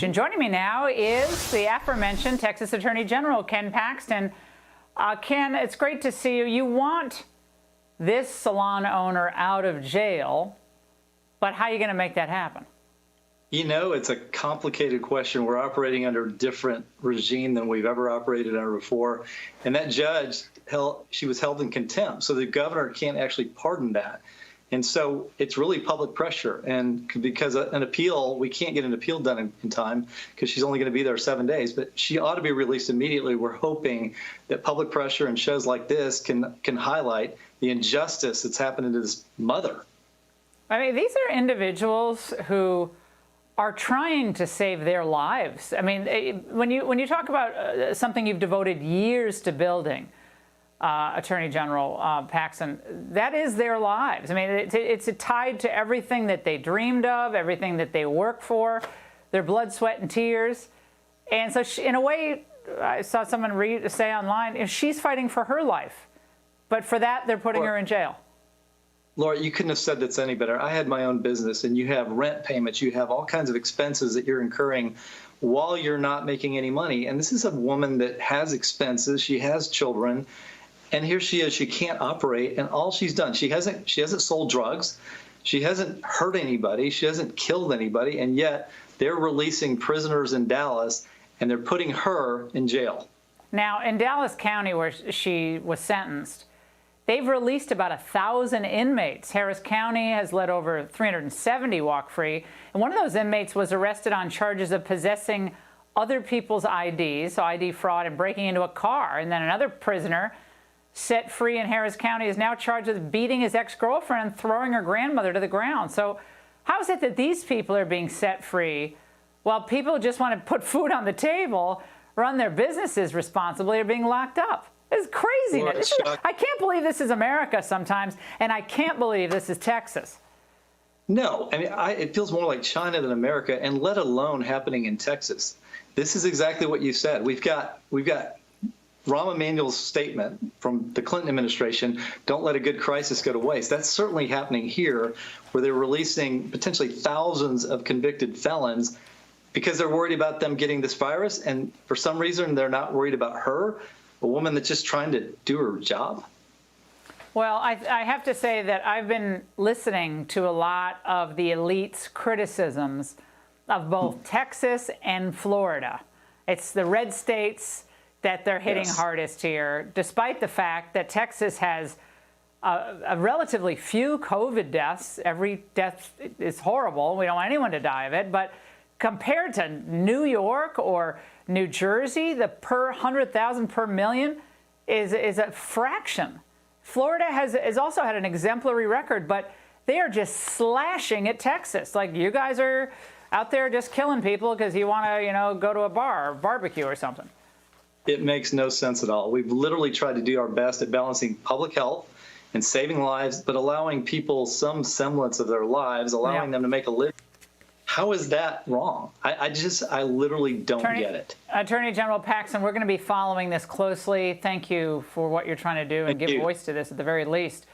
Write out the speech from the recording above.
And joining me now is the aforementioned Texas Attorney General, Ken Paxton. Ken, it's great to see you. You want this salon owner out of jail, but how are you going to make that happen? You know, it's a complicated question. We're operating under a different regime than we've ever operated under before. And that judge, she was held in contempt. So the governor can't actually pardon that. And so it's really public pressure. And because an appeal, we can't get an appeal done in time because she's only going to be there 7 days. But she ought to be released immediately. We're hoping that public pressure and shows like this can highlight the injustice that's happening to this mother. I mean, these are individuals who are trying to save their lives. I mean, when you talk about something you've devoted years to building, Attorney General Paxton, that is their lives. I mean, it's tied to everything that they dreamed of, everything that they work for, their blood, sweat, and tears. And so, in a way, I saw someone say online, she's fighting for her life. But for that, they're putting her in jail. Laura, you couldn't have said this any better. I had my own business, and you have rent payments. You have all kinds of expenses that you're incurring while you're not making any money. And this is a woman that has expenses. She has children. And here she is. She can't operate. And all she's done, she hasn't sold drugs. She hasn't hurt anybody. She hasn't killed anybody. And yet they're releasing prisoners in Dallas, and they're putting her in jail. Now, in Dallas County, where she was sentenced, they've released about 1,000 inmates. Harris County has let over 370 walk free. And one of those inmates was arrested on charges of possessing other people's IDs, so ID fraud, and breaking into a car. And then another prisoner set free in Harris County is now charged with beating his ex-girlfriend and throwing her grandmother to the ground. So how is it that these people are being set free while people who just want to put food on the table, run their businesses responsibly, are being locked up? It's craziness. I can't believe this is America sometimes, and I can't believe this is Texas. No, I mean, it feels more like China than America, and let alone happening in Texas. This is exactly what you said. We've got Rahm Emanuel's statement from the Clinton administration, don't let a good crisis go to waste. That's certainly happening here, where they're releasing potentially thousands of convicted felons because they're worried about them getting this virus, and for some reason they're not worried about her, a woman that's just trying to do her job. Well, I have to say that I've been listening to a lot of the elite's criticisms of both Texas and Florida. It's the red states that they're hitting hardest here, despite the fact that Texas has a relatively few COVID deaths. Every death is horrible. We don't want anyone to die of it. But compared to New York or New Jersey, the per 100,000 per million is a fraction. Florida has also had an exemplary record, but they are just slashing at Texas. Like, you guys are out there just killing people because you want to, go to a bar or barbecue or something. It makes no sense at all. We've literally tried to do our best at balancing public health and saving lives, but allowing people some semblance of their lives, allowing them to make a living. How is that wrong? I literally don't get it. Attorney General Paxton, we're going to be following this closely. Thank you for what you're trying to do and give voice to this at the very least.